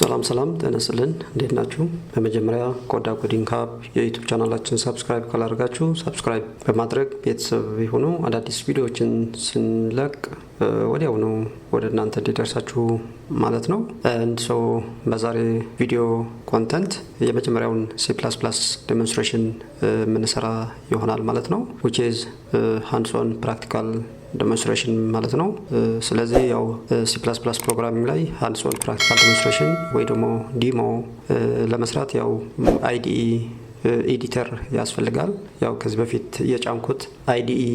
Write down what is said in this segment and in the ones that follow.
ሰላም ተነስልን እንዴት ናችሁ? በመጀመሪያ ኮዳ ኮዲንግ ሀብ የዩቲዩብ ቻናላችን ሰብስክራይብ ካላደረጋችሁ ሰብስክራይብ በማድረግ ቤተሰብ ይሁኑ። አዳዲስ ቪዲዮዎችን ስንለቅ ወዲያው ነው ወደ እናንተ እንዲደርሳችሁ ማለት ነው። ሶ በዛሬ ቪዲዮ ኮንተንት የመጀመሪያውን C++ ዴሞንስትሬሽን የምንሰራ ይሆናል ማለት ነው which is hands-on practical ዴሞንስትሬሽን ማለት ነው። ስለዚህ ያው C++ ፕሮግራሚንግ ላይ hands-on practical demonstration ወይ ደግሞ ዲሞ ለመስራት ያው IDE ኤዲተር ያስፈልጋል። ያው ከዚህ በፊት የጫንኩት IDE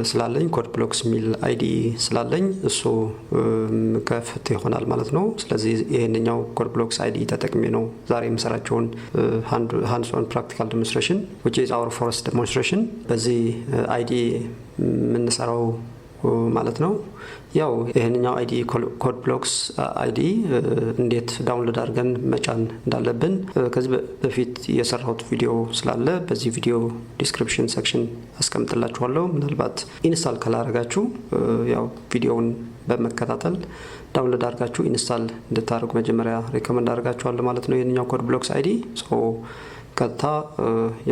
ስላለኝ ኮድ ብሎክስ ሚል IDE ስላለኝ እሱ ከፍት ይሆናል ማለት ነው። ስለዚህ ይሄንኛው ኮድ ብሎክስ IDE ተጠቅሜ ነው ዛሬ የምሰራቸውን hands-on practical demonstration which is our first demonstration በዚህ IDE የምንሰራው ማለት ነው። ያው ይሄንኛው IDE ኮድ ብሎክስ IDE እንዴት ዳውንሎድ አድርገን መጫን እንዳለብን ከዚህ በፊት የሰራሁት ቪዲዮ ስላለ በዚህ ቪዲዮ ዲስክሪፕሽን ሴክሽን አስቀምጥላችኋለሁ። ምናልባት ኢንስታል ካላደረጋችሁ ያው ቪዲዮውን በመከታተል ዳውንሎድ አድርጋችሁ ኢንስታል እንድታደርጉ መጀመሪያ ሪኮመንድ አድርጋችኋለሁ ማለት ነው። ይሄንኛው ኮድ ብሎክስ IDE ቀጥታ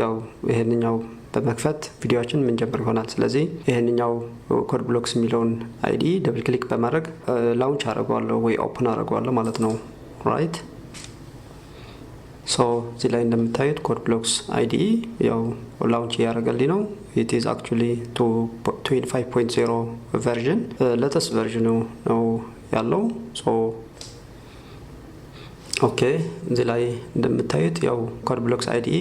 ያው ይሄንኛው በመክፈት ቪዲዮአችን ምን ጀምር ይሆናል። ስለዚህ ይሄንኛው ኮድ ብሎክስ የሚለውን IDE ደብል ክሊክ በማድረግ ላውንች አደርገዋለሁ ወይ ኦፕን አደርገዋለሁ ማለት ነው። ራይት ሶ እዚህ ላይ እንደምታዩት ኮድ ብሎክስ IDE ያው ላውንች ያደርገልኝ ነው። it is actually 25.0 version latest version ነው ያለው። ሶ ኦኬ እዚህ ላይ እንደምታዩት ያው ኮድ ብሎክስ IDE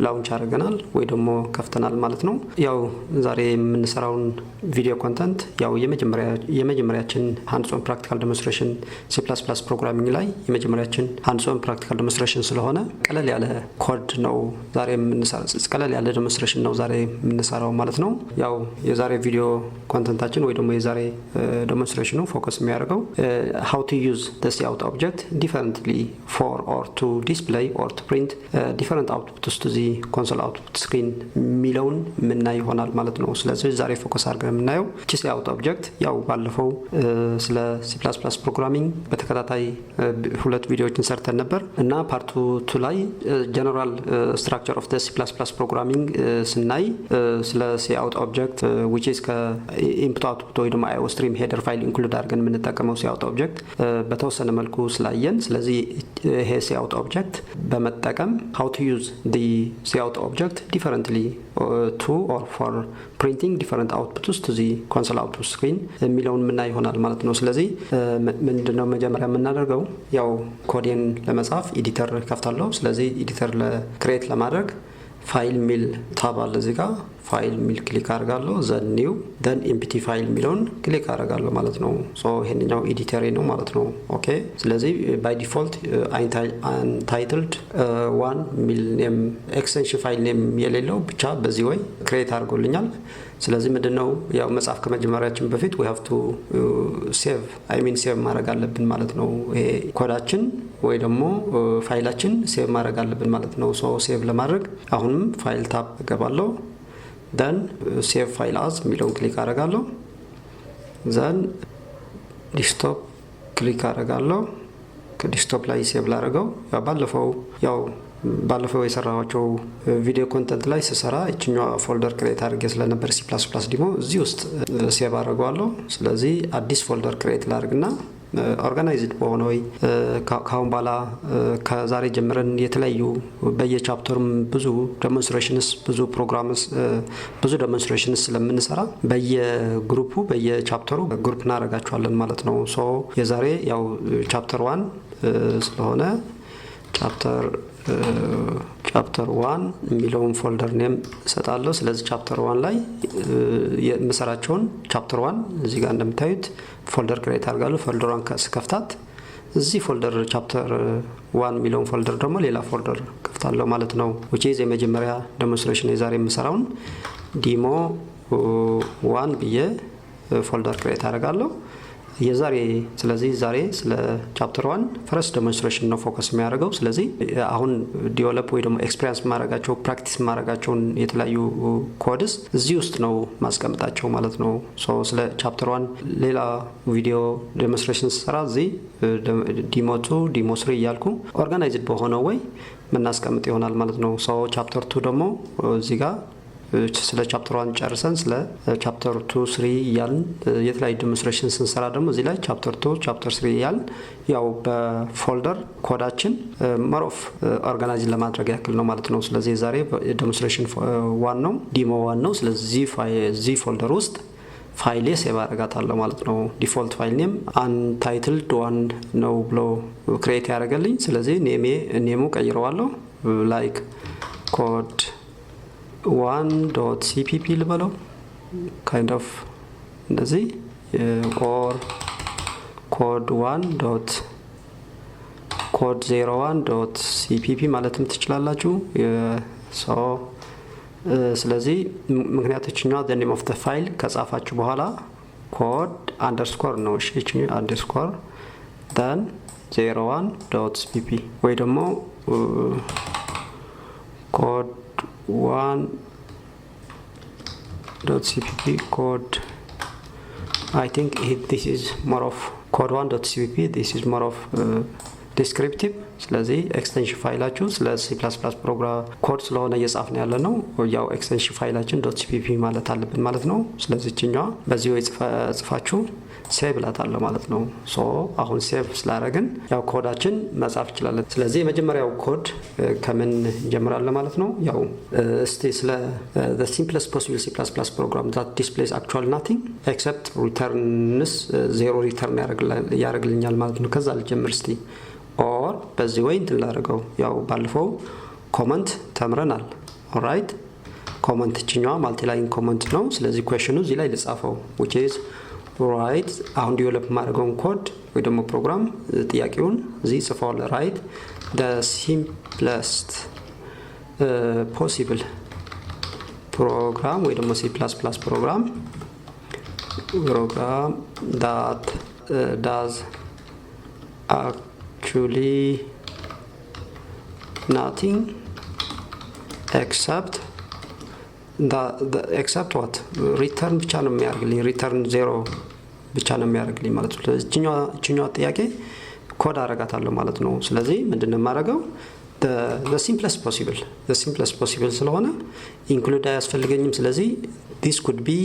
ላውንች አድርገናል ወይ ደግሞ ከፍተናል ማለት ነው። ያው ዛሬ የምንሰራውን ቪዲዮ ኮንተንት ያው የመጀመሪያችን hands-on practical demonstration C++ ፕሮግራሚንግ ላይ የመጀመሪያችን hands-on practical demonstration ስለሆነ ቀለል ያለ ኮድ ነው ዛሬ የምንሰራው፣ ቀለል ያለ demonstration ነው ዛሬ የምንሰራው ማለት ነው። ያው የዛሬ ቪዲዮ ኮንተንታችን ወይ ደግሞ የዛሬ demonstration ፎከስ የሚያደርገው how to use the cout object differently for or to display or to print different outputs to the console output screen ሚለውን ምናይ ይሆናል ማለት ነው። ስለዚህ ዛሬ ፎከስ አድርገን የምናየው cout object ያው ባለፈው ስለ C++ ፕሮግራሚንግ በተከታታይ ሁለት ቪዲዮዎችን ሰርተን ነበር እና ፓርት 2 ላይ general structure of the C++ ፕሮግራሚንግ ስናይ ስለ cout object which is ከኢንፑት አውትፑት ወይ ደግሞ IO stream header file include አድርገን የምንጠቀመው cout object በተወሰነ መልኩ ስላየን ስለዚህ ይሄ cout object በመጠቀም how to use the cout object differently to or for printing different outputs to the console output screen የሚለውን ምናይ ይሆናል ማለት ነው። ስለዚህ ምንድነው መጀመሪያ የምናደርገው ያው ኮዴን ለመጻፍ ኤዲተር ከፍታለሁ። ስለዚህ ኤዲተር ለክሬት ለማድረግ ፋይል ሚል ታብ አለ እዚህ ጋር ፋይል ሚል ክሊክ አደርጋለሁ then new then empty ፋይል ሚለውን ክሊክ አደርጋለሁ ማለት ነው። ሶ ይሄንኛው ኤዲተር ነው ማለት ነው። ኦኬ ስለዚህ by default untitled one ሚል ኔም ኤክስቴንሽን ፋይል ኔም የሌለው ብቻ በዚህ ወይ ክሬት አድርጎልኛል። ስለዚህ ምንድነው ያው መጻፍ ከመጀመሪያችን በፊት we have to save ማድረግ አለብን ማለት ነው። ይሄ ኮዳችን ወይ ደግሞ ፋይላችን ሴቭ ማድረግ አለብን ማለት ነው። ሶ ሴቭ ለማድረግ አሁንም ፋይል ታብ እገባለሁ then save file as ሚለውን ክሊክ አደርጋለሁ then ዲስክቶፕ ክሊክ አደርጋለሁ። ከዲስክቶፕ ላይ ሴቭ ላደርገው ባለፈው የሰራኋቸው ቪዲዮ ኮንተንት ላይ ስሰራ እቺኛው ፎልደር ክሬት አድርጌ ስለነበር C++ ዲሞ እዚህ ውስጥ ሴቭ አደርገዋለሁ። ስለዚህ አዲስ ፎልደር ክሬት ላድርግና ኦርጋናይዝድ በሆነ ወይ ካሁን በኋላ ከዛሬ ጀምረን የተለያዩ በየቻፕተሩም ብዙ ዴሞንስትሬሽንስ ብዙ ዴሞንስትሬሽንስ ስለምንሰራ በየግሩፑ በየቻፕተሩ ግሩፕ እናደርጋቸዋለን ማለት ነው። ሶ የዛሬ ያው ቻፕተር 1 ስለሆነ ቻፕተር 1 የሚለውን ፎልደር ኔም ሰጣለሁ። ስለዚህ ቻፕተር 1 ላይ የምሰራቸውን ቻፕተር 1 እዚህ ጋር እንደምታዩት ፎልደር ክሬት አድርጋለሁ። ፎልደሯን ከፍታት እዚህ ፎልደር ቻፕተር 1 የሚለውን ፎልደር ደግሞ ሌላ ፎልደር ከፍታለሁ ማለት ነው which is የመጀመሪያ ዴሞንስትሬሽን የዛሬ የምሰራውን ዲሞ 1 ብዬ ፎልደር ክሬት አድርጋለሁ ስለዚህ ዛሬ ስለ ቻፕተር 1 ፈርስት ዴሞንስትሬሽን ነው ፎከስ የሚያደርገው። ስለዚህ አሁን ዲቨሎፕ ወይ ደግሞ ኤክስፒሪየንስ ማድረጋቸው ፕራክቲስ ማድረጋቸውን የተለያዩ ኮድስ እዚህ ውስጥ ነው ማስቀምጣቸው ማለት ነው። ስለ ቻፕተር 1 ሌላ ቪዲዮ ዴሞንስትሬሽን ስሰራ እዚህ ዲሞ 2 ዲሞ 3 እያልኩ ኦርጋናይዝድ በሆነው ወይ ምናስቀምጥ ይሆናል ማለት ነው። ቻፕተር 2 ደግሞ እዚህ ጋር ስለ ቻፕተር 1 ጨርሰን ስለ ቻፕተር 2 3 እያልን የተለያዩ ዴሞንስትሬሽን ስንሰራ ደግሞ እዚህ ላይ ቻፕተር 2 ቻፕተር 3 እያልን ያው በፎልደር ኮዳችን መሮፍ ኦርጋናይዝ ለማድረግ ያክል ነው ማለት ነው። ስለዚህ ዛሬ ዴሞንስትሬሽን 1 ነው፣ ዲሞ 1 ነው። ስለዚህ ፎልደር ውስጥ ፋይሌ ሴቭ አደርጋታለሁ ማለት ነው። ዲፎልት ፋይል ኔም አንታይትልድ 1 ነው ብሎ ክሬት ያደርገልኝ። ስለዚህ ኔሙ ቀይረዋለሁ ላይክ ኮድ 1.cpp ልበለው kind of እንደዚህ or code 01.cpp ማለትም ትችላላችሁ። ስለዚህ ምክንያቶችኛው the name of the file ከጻፋችሁ በኋላ code underscore ነው underscore then 01.cpp ወይ ደግሞ code 1.cpp code I think this is more of code 1.cpp this is more of descriptive። ስለዚህ ኤክስቴንሽን ፋይላችሁ ስለ C++ ፕሮግራም ኮድ ስለሆነ እየጻፍን ያለ ነው ያው ኤክስቴንሽን ፋይላችን .cpp ማለት አለብን ማለት ነው። ስለዚህ እኛው በዚህ ወይ ጽፋችሁ ሴቭ ላታለ ማለት ነው። አሁን ሴቭ ስላደረግን ያው ኮዳችን መጻፍ ይችላል። ስለዚህ የመጀመሪያው ኮድ ከምን እንጀምራለን ማለት ነው። ያው እስቲ ስለ the simplest possible C++ program that displays actual nothing except returns zero return ያደርግልኛል ማለት ነው። ከዛ ልጀምር እስቲ or በዚህ ወይ እንትን ላደርገው ያው ባለፈው ኮመንት ተምረናል። ኦልራይት ኮመንት እችኛዋ ማልቲላይን ኮመንት ነው። ስለዚህ ኩዌሽኑ እዚህ ላይ ልጻፈው which is right አሁን ዲቨሎፕ ማድረገውን ኮድ ወይ ደግሞ ፕሮግራም ጥያቄውን እዚህ ጽፈዋል። right the simplest possible program ወይ ደግሞ C++ program that does actually nothing except except what return ብቻ ነው የሚያርግልኝ return 0 ብቻ ነው የሚያርግልኝ ማለት ነው። እቺኛው ጥያቄ ኮድ አረጋታለሁ ማለት ነው። ስለዚህ ምንድነው ማረጋው the simplest possible ስለሆነ include አያስፈልገኝም። ስለዚህ this could be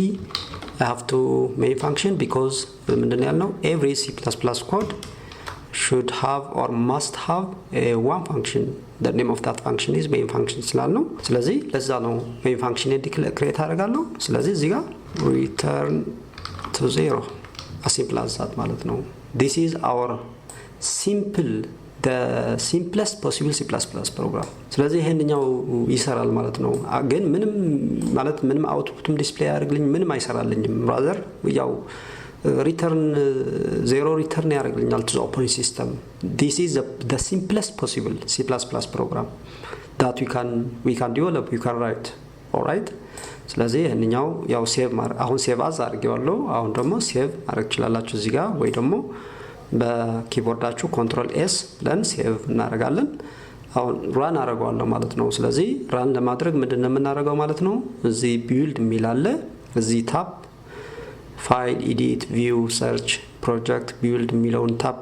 I have to main function because ምንድነው ያልነው every C++ code should have or must have one function. The name of that function is main function ስላልነው ስለዚህ ለዛ ነው main function ክሬት አደርጋለሁ። ስለዚህ እዚህ ጋር return to 0 as simple as that ማለት ነው። this is our the simplest possible C++ program። ስለዚህ ይሄንኛው ይሰራል ማለት ነው። ግን ምንም አውትፑትም ዲስፕሌይ ያደርግልኝ ምንም አይሰራልኝም። rather ያው return 0 return ያደርግልኛል to the operating system። this is the simplest possible C++ program that we can develop, we can write. alright ስለዚህ እኛው ያው ሴቭ አሁን ሴቭ አድርጌዋለሁ። አሁን ደግሞ ሴቭ አድርግ ይችላልላችሁ እዚህ ጋር ወይ ደግሞ በኪቦርዳችሁ ኮንትሮል ኤስ ብለን ሴቭ እናደርጋለን። አሁን ራን አደርገዋለሁ ማለት ነው። ስለዚህ ራን ለማድረግ ምንድነው የምናደርገው ማለት ነው። እዚህ ቢልድ የሚል አለ። እዚህ ታፕ ፋይል ኤዲት ቪው ሰርች ፕሮጀክት ቢልድ የሚለውን ታፕ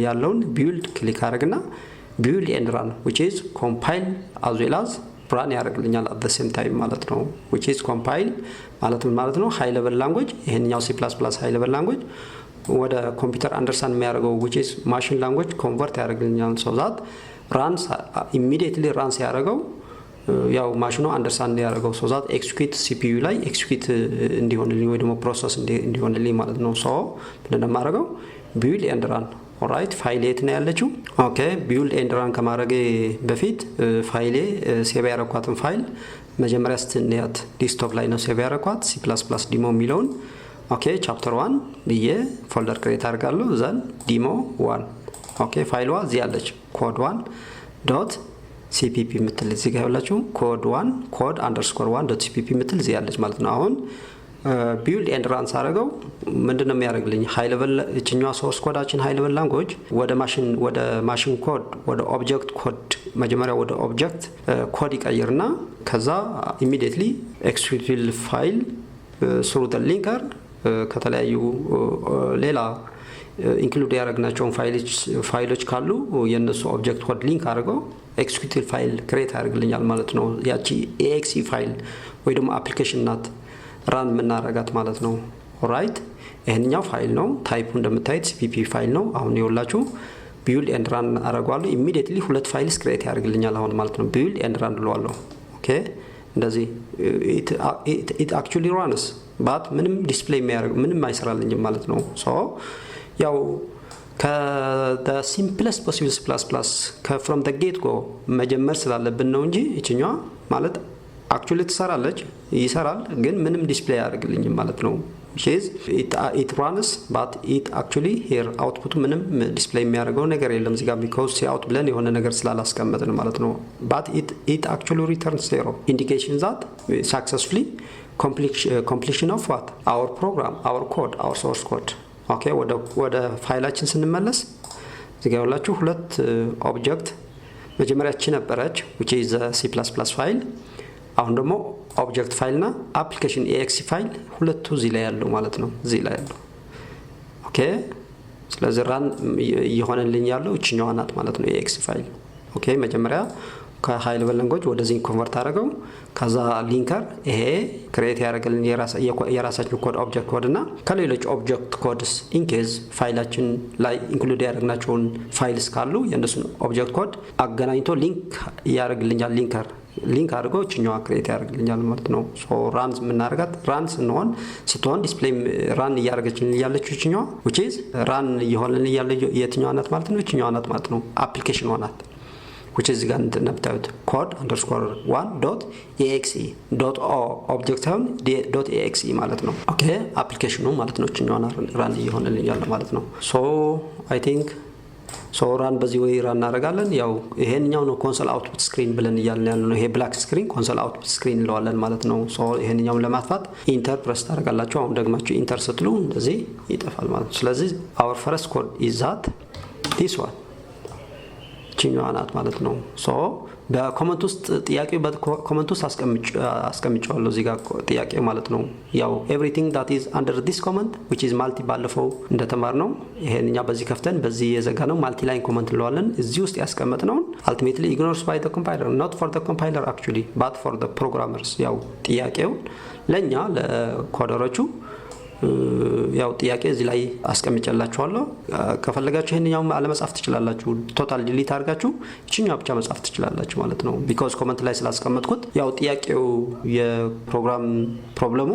ያለውን ቢልድ ክሊክ አድርግና ቢልድ ኤንድ ራን which is compile as well as run ያደርግልኛል at the same time ማለት ነው። which is compile ማለት ነው high level language ይሄንኛው C++ high level language ወደ ኮምፒውተር አንደርስታንድ የሚያደርገው which is machine language convert ያደርግልኛል so that runs immediately runs ያደርገው ያው ማሽኑ አንደርስታንድ ያደርገው so that execute CPU ላይ execute እንዲሆንልኝ ወይ ደግሞ ፕሮሰስ እንዲሆንልኝ ማለት ነው። so እንደማደርገው build and run alright ፋይሌ የት ነው ያለችው? ኦኬ build and run ከማድረጌ በፊት ፋይሌ ሴቭ ያደረኳትን ፋይል መጀመሪያ ስትንያት ዲስክቶፕ ላይ ነው ሴቭ ያደረኳት C++ demo የሚለውን ኦኬ ቻፕተር 1 ብዬ ፎልደር ክሬት አድርጋለሁ። ዘን demo 1 ኦኬ ፋይሏ እዚህ ያለች code1.cpp ምትል እዚህ ጋር ያላችሁ code1 code_1.cpp ምትል እዚህ ያለች ማለት ነው። አሁን ቢውልድ ኤንድ ራን ሳደርገው ምንድነው የሚያደርግልኝ? ሃይ ሌቨል እችኛዋ ሶርስ ኮዳችን ሃይ ሌቨል ላንጉዌጅ ወደ ማሽን ኮድ ወደ ኦብጀክት ኮድ መጀመሪያ ወደ ኦብጀክት ኮድ ይቀይርና ከዛ ኢሚዲየትሊ ኤክስኪዩቲቭ ፋይል ስሩ ዘ ሊንከር ከተለያዩ ሌላ ኢንክሉድ ያደረግናቸውን ፋይሎች ካሉ የነሱ ኦብጀክት ኮድ ሊንክ አድርገው ኤክስኪዩቲቭ ፋይል ክሬት ያደርግልኛል ማለት ነው። ያቺ ኤኤክሲ ፋይል ወይ ደግሞ አፕሊኬሽን ናት ራን የምናረጋት ማለት ነው። ኦራይት ይሄንኛው ፋይል ነው። ታይፑ እንደምታዩት ሲፒፒ ፋይል ነው። አሁን ይኸውላችሁ ቢውልድ ኤንድ ራን አረጋለሁ። ኢሚዲየትሊ ሁለት ፋይልስ ክሬት ያደርግልኛል አሁን ማለት ነው። ቢውልድ ኤንድ ራን ብለዋለሁ። ኦኬ እንደዚህ ኢት አክቹሊ ራንስ ባት ምንም ዲስፕሌይ የሚያደርግ ምንም አይሰራልኝም ማለት ነው። ሶ ያው the simplest possible C++ from the get go መጀመር ስላለብን ነው እንጂ እቺኛዋ ማለት አክቹሊ ትሰራለች ይሰራል ግን ምንም ዲስፕሌይ ያደርግልኝም ማለት ነው። it runs but it actually here output ምንም ዲስፕሌይ የሚያደርገው ነገር የለም እዚህ ጋር because out ብለን የሆነ ነገር ስላላስቀመጥን ማለት ነው። but it actually returns zero indication that successfully completion of what our program our code our source code. ኦኬ ወደ ፋይላችን ስንመለስ እዚህ ጋር ያላችሁ ሁለት ኦብጀክት መጀመሪያችን ነበረች which is the C++ ፋይል አሁን ደግሞ ኦብጀክት ፋይል እና አፕሊኬሽን ኤኤክሲ ፋይል ሁለቱ እዚህ ላይ ያለው ማለት ነው። እዚህ ላይ ያለው ኦኬ ስለዚህ ራን እየሆነልኝ ያለው እቺኛዋ ናት ማለት ነው ኤኤክሲ ፋይል። ኦኬ መጀመሪያ ከሃይ ሌቨል ላንጉዌጅ ወደዚህ ኮንቨርት አደረገው ከዛ ሊንከር ይሄ ክሬት ያደርግልን የራሳችን ኮድ ኦብጀክት ኮድ እና ከሌሎች ኦብጀክት ኮድስ ኢንኬዝ ፋይላችን ላይ ኢንክሉድ ያደረግናቸውን ፋይልስ ካሉ የእነሱን ኦብጀክት ኮድ አገናኝቶ ሊንክ ያደርግልኛል ሊንክ አድርጎ እችኛዋ ክሬት ያደርግልኛል ማለት ነው። ሶ ራን የምናደርጋት ራን ስትሆን ዲስፕሌይ ራን እያደረገችልን ያለችው እችኛዋ which is ራን እየሆነልን ያለ የትኛዋ ናት ማለት ነው? እችኛዋ ናት ማለት ነው። አፕሊኬሽን ናት which is ጋር እንደምታዩት code_1.exe .object .exe ማለት ነው። ኦኬ አፕሊኬሽኑ ማለት ነው እችኛዋ ራን እየሆነልን ያለ ማለት ነው። ሶ አይ ቲንክ ሶ ራን በዚህ ወይ ራን እናደርጋለን። ያው ይሄንኛው ነው ኮንሶል አውትፑት ስክሪን ብለን እያልን ያለ ነው። ይሄ ብላክ ስክሪን ኮንሶል አውትፑት ስክሪን እንለዋለን ማለት ነው። ሶ ይሄንኛውን ለማጥፋት ኢንተር ፕሬስ ታደርጋላችሁ። አሁን ደግማችሁ ኢንተር ስትሉ እንደዚህ ይጠፋል ማለት ነው። ስለዚህ our first code is that this one ቺኛዋ ናት ማለት ነው። ሶ በኮመንት ውስጥ ጥያቄው በኮመንት ውስጥ አስቀምጫለሁ እዚህ ጋር ጥያቄው ማለት ነው። ያው everything that is under this comment which is multi ባለፈው እንደተማርነው ይሄንኛ በዚህ ከፍተን በዚህ የዘጋነው ማልቲ ላይን ኮመንት እንለዋለን። እዚህ ውስጥ ያስቀመጥነው ultimately ignored by the compiler not for the compiler actually but for the programmers ያው ጥያቄው ለኛ ለኮደሮቹ ያው ጥያቄ እዚህ ላይ አስቀምጨላችኋለሁ። ከፈለጋችሁ ይሄንኛው አለመጻፍ ትችላላችሁ። ቶታል ዲሊት አድርጋችሁ እቺኛው ብቻ መጻፍ ትችላላችሁ ማለት ነው። because ኮመንት ላይ ስላስቀመጥኩት ያው ጥያቄው የፕሮግራም ፕሮብለሙ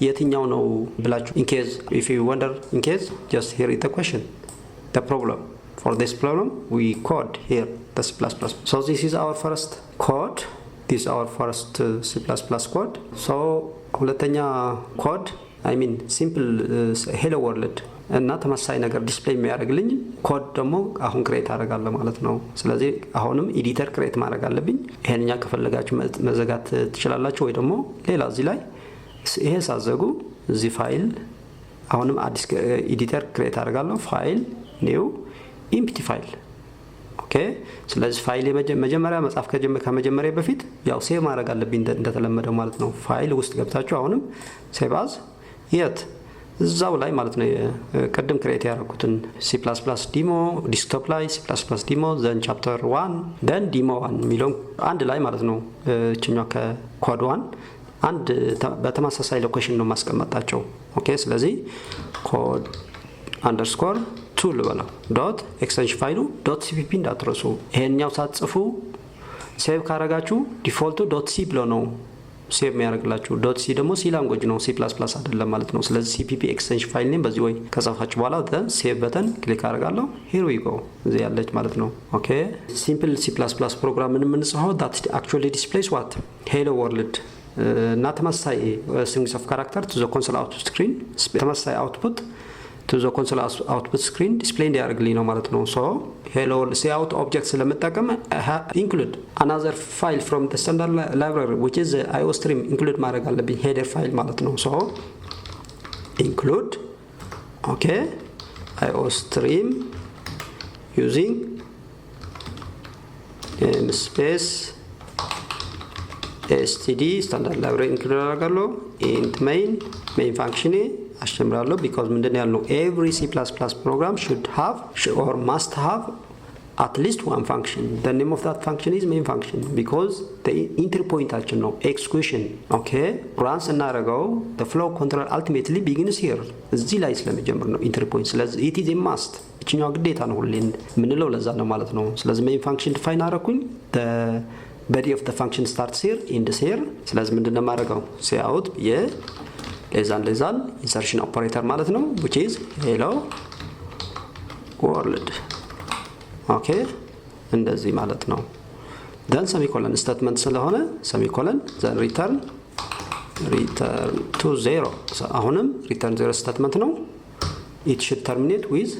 የትኛው ነው ብላችሁ in case if you wonder in case just here is the question the problem for this problem we code here the C++. so this is our first code this is our first C++ code. so ሁለተኛ ኮድ I mean simple hello world እና ተመሳሳይ ነገር ዲስፕሌይ የሚያደርግልኝ ኮድ ደግሞ አሁን ክሬት አደርጋለሁ ማለት ነው። ስለዚህ አሁንም ኤዲተር ክሬት ማድረግ አለብኝ። ይሄንኛ ከፈለጋችሁ መዘጋት ትችላላችሁ ወይ ደግሞ ሌላ እዚህ ላይ ይሄ ሳዘጉ እዚህ ፋይል አሁንም አዲስ ኤዲተር ክሬት አደርጋለሁ። ፋይል ኒው ኢምፕቲ ፋይል ኦኬ። ስለዚህ ፋይል መጀመሪያ መጻፍ ከመጀመሪያ በፊት ያው ሴቭ ማድረግ አለብኝ እንደተለመደው ማለት ነው። ፋይል ውስጥ ገብታችሁ አሁንም ሴቭ አዝ የት እዛው ላይ ማለት ነው ቀደም ክሬት ያደረኩትን C++ ዲሞ ዲስክቶፕ ላይ C++ ዲሞ ዘን ቻፕተር 1 ደን ዲሞ 1 ሚለው አንድ ላይ ማለት ነው። እቺኛው ከኮድ 1 አንድ በተመሳሳይ ሎኬሽን ነው ማስቀመጣቸው። ኦኬ ስለዚህ ኮድ አንደርስኮር ቱል በለው ዶት ኤክስቴንሽን ፋይሉ ዶት cpp እንዳትረሱ። ይሄንኛው ሳትጽፉ ሴቭ ካረጋችሁ ዲፎልቱ ዶት c ብሎ ነው ሴቭ የሚያደርግላችሁ። ዶት ሲ ደግሞ ሲ ላንጉዌጅ ነው C++ አይደለም ማለት ነው። ስለዚህ cpp ኤክስቴንሽን ፋይል ኔም በዚህ ወይ ከጻፋችሁ በኋላ ሴቭ በተን ክሊክ አደርጋለሁ። here we go እዚህ ያለች ማለት ነው። ኦኬ ሲምፕል C++ ፕሮግራም የምንጽፈው that actually displays what hello world እና ተመሳሳይ strings of character to the console output screen ተመሳሳይ output to to the console output screen display እንዲያደርግልኝ ነው ማለት ነው። so hello cout object ስለምጠቀም include another file from the standard library which is iostream include ማድረግ አለብኝ header file ማለት ነው። so include okay iostream using space std standard library include አደርጋለሁ int main function አሸምራለሁ because ምንድነው ያለው every C++ program should have or must have at least one function. The name of that function is main function because the entry point አችን ነው execution okay runs እናደርገው the flow control ultimately begins here እዚህ ላይ ስለሚጀምር ነው entry point ስለዚህ it is a must እቺኛው ግዴታ ነው ሁሌ ምንለው ለዛ ነው ማለት ነው። ስለዚህ main function define አደረኩኝ the body of the function starts here ends here ስለዚህ ምንድነው ማድረገው cout ሌዛን insertion operator ማለት ነው which is hello world okay እንደዚህ ማለት ነው። then semicolon statement ስለሆነ semicolon then return to 0 አሁንም return 0 statement ነው it should terminate with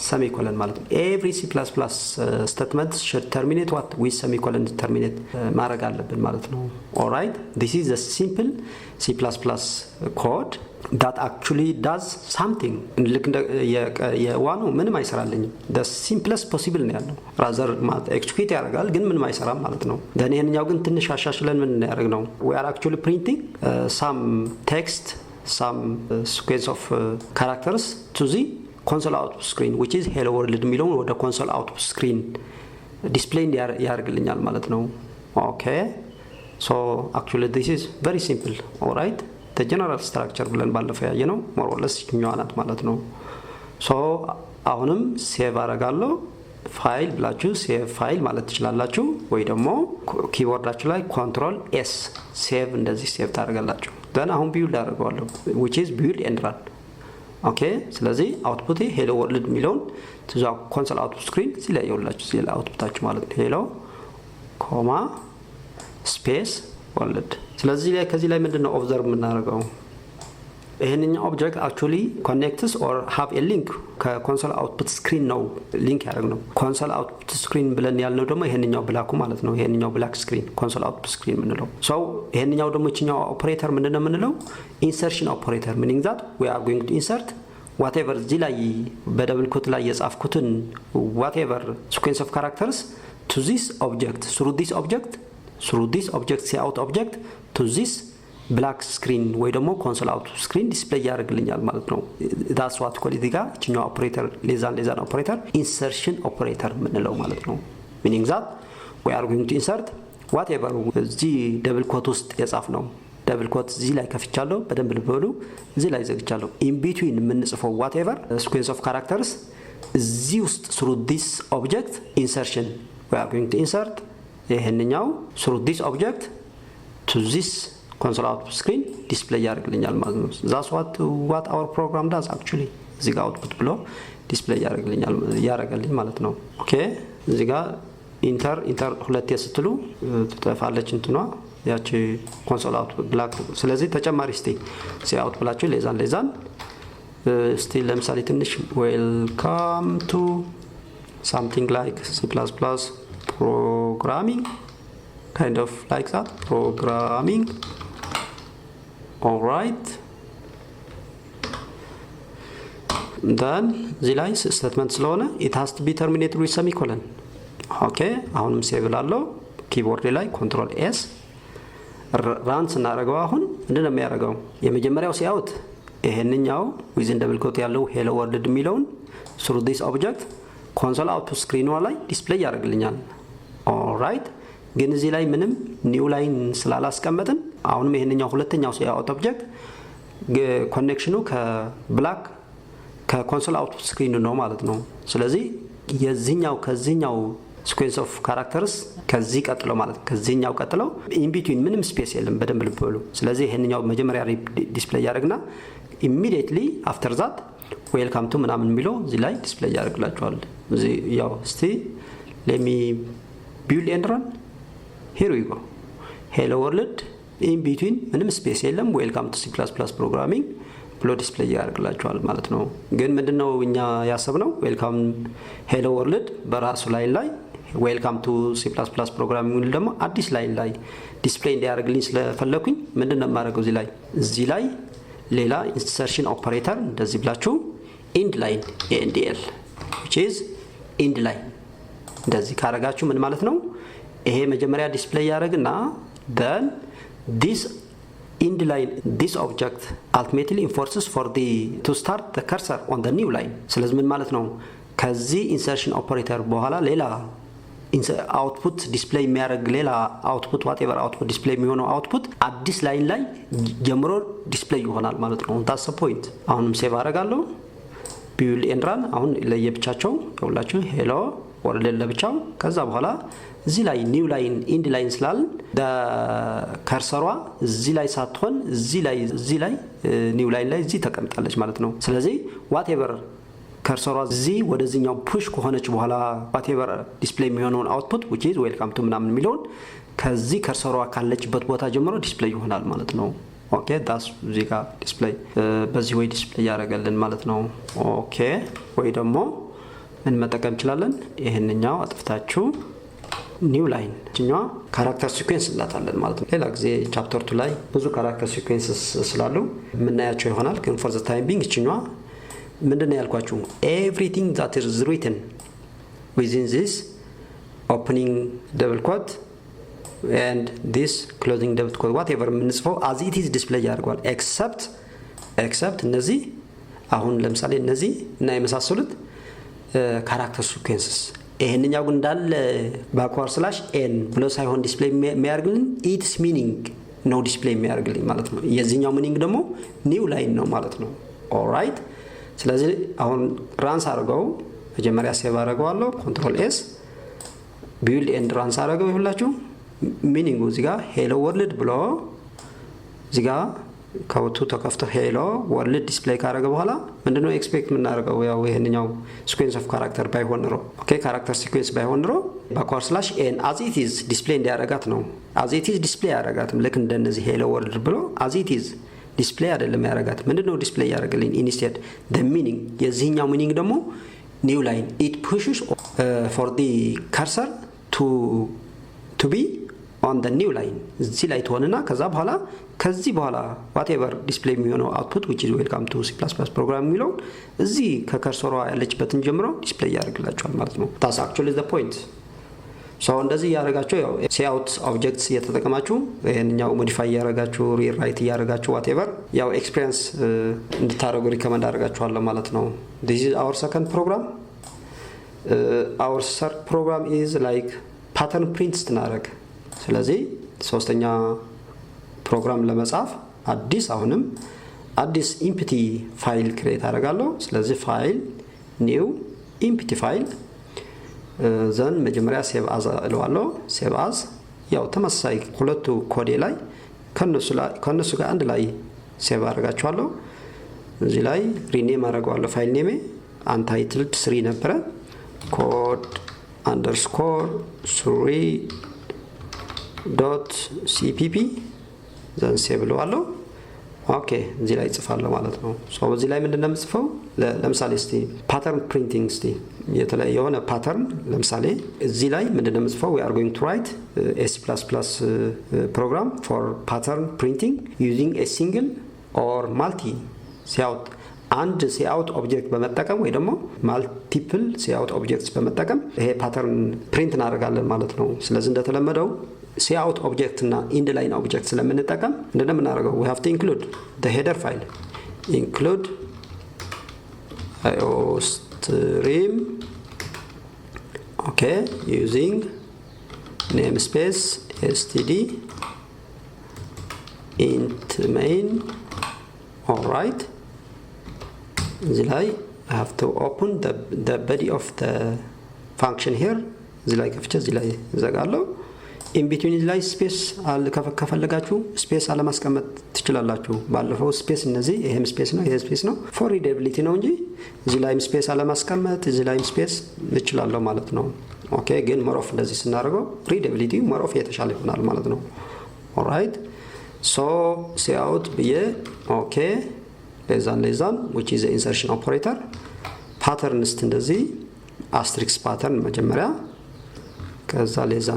semicolon ማለት ነው። every C++ statement should terminate what with semicolon terminate ማድረግ አለብን ማለት ነው። all right this is a simple C++ code that actually does something ልክ የዋኑ ምንም አይሰራልኝም the simplest possible ነው ያለው rather execute ያደርጋል ግን ምንም አይሰራም ማለት ነው። then ይሄንኛው ግን ትንሽ አሻሽለን ምን እናደርግ ነው we are actually printing some text some sequence of characters to the console output screen which is hello world የሚለውን ወደ console output screen display ያደርግልኛል ማለት ነው። okay so actually this is very simple all right the general structure ብለን ባለፈው ያየነው more or less ይኛዋናት ማለት ነው። so አሁንም ሴቭ አደርጋለሁ ፋይል ብላችሁ ሴቭ ፋይል ማለት ትችላላችሁ ወይ ደግሞ ኪቦርዳችሁ ላይ control s ሴቭ እንደዚህ ሴቭ ታደርጋላችሁ then አሁን ቢልድ አደርጋለሁ which is build and run okay ስለዚህ አውትፑት hello world የሚለውን to the console output screen እዚህ ላይ ያውላችሁ እዚህ ላይ አውትፑታችሁ ማለት ነው hello ኮማ ስፔስ world ስለዚህ ላይ ከዚህ ላይ ምንድነው ኦብዘርቭ የምናደርገው ይሄንኛው ኦብጀክት actually connects or have a link ከኮንሶል አውትፑት ስክሪን ነው ሊንክ ያደርግነው ኮንሶል አውትፑት ስክሪን ብለን ያልነው ደግሞ ይሄንኛው ብላኩ ማለት ነው ይሄንኛው ብላክ ስክሪን ኮንሶል አውትፑት ስክሪን ምንለው so ይሄንኛው ደግሞ እቺኛው ኦፕሬተር ምንድነው ምንለው ኢንሰርሽን ኦፕሬተር meaning that we are going to insert whatever እዚህ ላይ በደብል ኮት ላይ የጻፍኩትን whatever sequence of characters to this object through this object cout object to this black screen ወይ ደግሞ console output screen display ያደርግልኛል ማለት ነው። that's what call it ጋር እቺኛው ኦፕሬተር ሌዛን ኦፕሬተር insertion operator ምንለው ማለት ነው meaning that we are going to insert whatever እዚህ ደብል ኮት ውስጥ የጻፍነው ደብል ኮት እዚህ ላይ ከፍቻለሁ በደንብ ልበሉ እዚህ ላይ ዘግቻለሁ in between የምንጽፈው whatever sequence of characters እዚህ ውስጥ through this object insertion we are going to insert ይሄንኛው through this object to this console output screen display ያደርግልኛል ማለት ነው። that's what our program does actually እዚህ ጋር output ብሎ display ያደርግልኝ ማለት ነው። okay እዚህ ጋር ኢንተር ሁለት የስትሉ ተጠፋለች እንትኗ ያቺ console output black ስለዚህ ተጨማሪ cout ብላችሁ ሌዛን እስቲ ለምሳሌ ትንሽ welcome to something like C++ programming kind of like that programming all right then the line statement ስለሆነ it has to be terminated with semicolon okay አሁንም ሴቭ ላለው ኪቦርድ ላይ control s run ስናደርገው አሁን ምንድነው የሚያደርገው የመጀመሪያው cout ይሄንኛው within double quote ያለው hello world የሚለውን through this object console output screen ላይ display ያደርግልኛል all right ግን እዚህ ላይ ምንም ኒው ላይን ስላላስቀመጥን አሁንም ይሄንኛው ሁለተኛው cout ኦብጀክት ኮኔክሽኑ ከብላክ ከኮንሶል አውትፑት ስክሪን ነው ማለት ነው። ስለዚህ ከዚህኛው sequence of characters ከዚህ ቀጥሎ ማለት ከዚህኛው ቀጥሎ in between ምንም ስፔስ የለም በደንብ ልበሉ። ስለዚህ ይሄንኛው መጀመሪያ ዲስፕሌይ ያደርግና immediately after that welcome to ምናምን የሚለው እዚህ ላይ ዲስፕሌይ ያደርግላችኋል። እዚህ ያው እስቲ let me build and run here we go hello world in between ምንም ስፔስ የለም welcome to C++ programming ብሎ ዲስፕሌይ ያደርግላችኋል ማለት ነው። ግን ምንድነው እኛ ያሰብነው ዌልካም ሄሎ ወርልድ በራሱ ላይን ላይ ዌልካም ቱ C++ ፕሮግራሚንግ ደግሞ አዲስ ላይን ላይ ዲስፕሌይ እንዲያደርግልኝ ስለፈለኩኝ ምንድነው የማደርገው እዚህ ላይ ሌላ ኢንሰርሽን ኦፐሬተር እንደዚህ ብላችሁ ኢንድ ላይን ANDL which is ኢንድ ላይን እንደዚህ ካረጋችሁ ምን ማለት ነው? ይሄ መጀመሪያ ዲስፕሌይ ያደርግና then this end line this object ultimately enforces for the to start the cursor on the new line ስለዚህ ምን ማለት ነው? ከዚህ ኢንሰርሽን ኦፐሬተር በኋላ ሌላ አውትፑት ዲስፕሌይ የሚያደርግ ሌላ አውትፑት whatever አውትፑት ዲስፕሌይ የሚሆነው አውትፑት አዲስ ላይን ላይ ጀምሮ ዲስፕሌይ ይሆናል ማለት ነው። that's the point። አሁንም ሴቭ አደርጋለሁ ቢውል ኤንድ ራን። አሁን ለየብቻቸው ይኸውላችሁ ሄሎ ወርልድ ለብቻው ከዛ በኋላ እዚህ ላይ ኒው ላይን ኢንድ ላይን ስላል ከርሰሯ እዚህ ላይ ሳትሆን እዚህ ላይ ኒው ላይን ላይ እዚህ ተቀምጣለች ማለት ነው። ስለዚህ whatever ከርሰሯ እዚህ ወደዚህኛው ፑሽ ከሆነች በኋላ whatever ዲስፕሌይ የሚሆነውን አውትፑት which is welcome to ምናምን የሚለውን ከዚህ ከርሰሯ ካለችበት ቦታ ጀምሮ ዲስፕሌይ ይሆናል ማለት ነው። ኦኬ ዳስ እዚህ ጋር ዲስፕሌይ በዚህ ወይ ዲስፕሌይ ያደርጋልን ማለት ነው። ኦኬ ወይ ደግሞ ምን መጠቀም እንችላለን? ይሄንኛው አጥፍታችሁ ኒው ላይን እኛው ካራክተር ሲኩዌንስ እንላታለን ማለት ነው። ሌላ ጊዜ ቻፕተር 2 ላይ ብዙ ካራክተር ሲኩዌንስስ ስላሉ የምናያቸው ይሆናል። ግን for the time being እኛው ምንድነው ያልኳችሁ everything that is written within this opening double quote and this closing double quote whatever የምንጽፈው as it is display ያደርጋል except እነዚህ አሁን ለምሳሌ እነዚህ እና የመሳሰሉት ካራክተር ሲኩዌንስስ ይሄንኛው ግን እንዳለ ባክዋርድ ስላሽ ኤን ብሎ ሳይሆን ዲስፕሌይ የሚያደርግልን ኢትስ ሚኒንግ ነው ዲስፕሌይ የሚያደርግልኝ ማለት ነው። የዚህኛው ሚኒንግ ደግሞ ኒው ላይን ነው ማለት ነው። ኦልራይት ስለዚህ አሁን ራንስ አድርገው መጀመሪያ ሴቭ አደርገዋለሁ ኮንትሮል ኤስ ቢልድ ኤንድ ራንስ አድርገው ይሁላችሁ ሚኒንጉ እዚህ ጋር ሄሎ ወርልድ ብሎ እዚህ ጋር ካውቱ ተከፍቶ ሄሎ ወርልድ ዲስፕሌይ ካደረገ በኋላ ምንድነው ኤክስፔክት የምናደርገው? ያው ይሄንኛው ሲኩዌንስ ኦፍ ካራክተር ባይሆን ነው ኦኬ ካራክተር ሲኩዌንስ ባይሆን ነው ባክዋርድ ስላሽ ኤን as it is ዲስፕሌይ እንዲያደርጋት ነው። as it is ዲስፕሌይ ያደርጋትም ልክ እንደነዚህ ሄሎ ወርልድ ብሎ as it is ዲስፕሌይ አይደለም ያደርጋት። ምንድነው ዲስፕሌይ ያደርግልኝ? ኢንስቴድ the meaning የዚህኛው ሚኒንግ ደግሞ ኒው ላይን it pushes for the cursor to be on the new line እዚህ ላይ ትሆንና ከዛ በኋላ ከዚህ በኋላ whatever ዲስፕሌይ የሚሆነው output which is welcome to C++ program የሚለው እዚህ ከከርሰሯ ያለችበትን ጀምሮ ዲስፕሌይ ያደርግላችኋል ማለት ነው። that's actually the point። so እንደዚህ ያደርጋችሁ ያው cout objects እየተጠቀማችሁ ይሄንኛው modify ያደርጋችሁ rewrite ያደርጋችሁ whatever ያው experience እንድታደርጉ ሪከመንድ አደርጋችኋለሁ ማለት ነው። this is our second program. Our third program is like pattern prints እናደርግ። ስለዚህ ሶስተኛ ፕሮግራም ለመጻፍ አሁንም አዲስ ኢምፕቲ ፋይል ክሬት አደርጋለሁ። ስለዚህ ፋይል ኒው ኢምፕቲ ፋይል ዘን መጀመሪያ ሴቭ አዝ እለዋለሁ። ሴቭ አዝ ያው ተመሳሳይ ሁለቱ ኮዴ ላይ ከነሱ ጋር አንድ ላይ ሴቭ አደርጋቸዋለሁ። እዚህ ላይ ሪኔም አደርገዋለሁ። ፋይል ኔም አንታይትልድ 3 ነበረ ኮድ _3.cpp ዘን ሴቭ እለዋለሁ። ኦኬ እዚህ ላይ ጽፋለሁ ማለት ነው። ሶ እዚህ ላይ ምንድነው የምጽፈው? ለምሳሌ እስቲ ፓተርን ፕሪንቲንግ እስቲ የተለየ የሆነ ፓተርን ለምሳሌ እዚህ ላይ ምንድነው የምጽፈው? we are going to write a C++ program for pattern printing using a single or multi cout አንድ cout ኦብጀክት በመጠቀም ወይ ደግሞ ማልቲፕል cout ኦብጀክትስ በመጠቀም ይሄ ፓተርን ፕሪንት እናደርጋለን ማለት ነው። ስለዚህ እንደተለመደው cout ኦብጀክት እና ኢንድ ላይን ኦብጀክት ስለምንጠቀም እንደምናደርገው we have to include the header file include iostream okay using namespace std int main. all right እዚህ ላይ I have to open the body of the function here እዚህ ላይ ከፍቼ እዚህ ላይ ዘጋለሁ። in between ላይ ስፔስ ከፈለጋችሁ ስፔስ አለማስቀመጥ ትችላላችሁ። ባለፈው ስፔስ እነዚህ ይሄም ስፔስ ነው ይሄ ስፔስ ነው for readability ነው እንጂ እዚህ ላይ ስፔስ አለማስቀመጥ እዚህ ላይ ስፔስ እችላለሁ ማለት ነው። ኦኬ ግን ሞር ኦፍ እንደዚህ ስናደርገው readability ሞር ኦፍ የተሻለ ይሆናል ማለት ነው። alright so cout ብዬ ኦኬ ሌዛን which is the insertion operator patterns እንደዚህ asterisk pattern መጀመሪያ ከዛ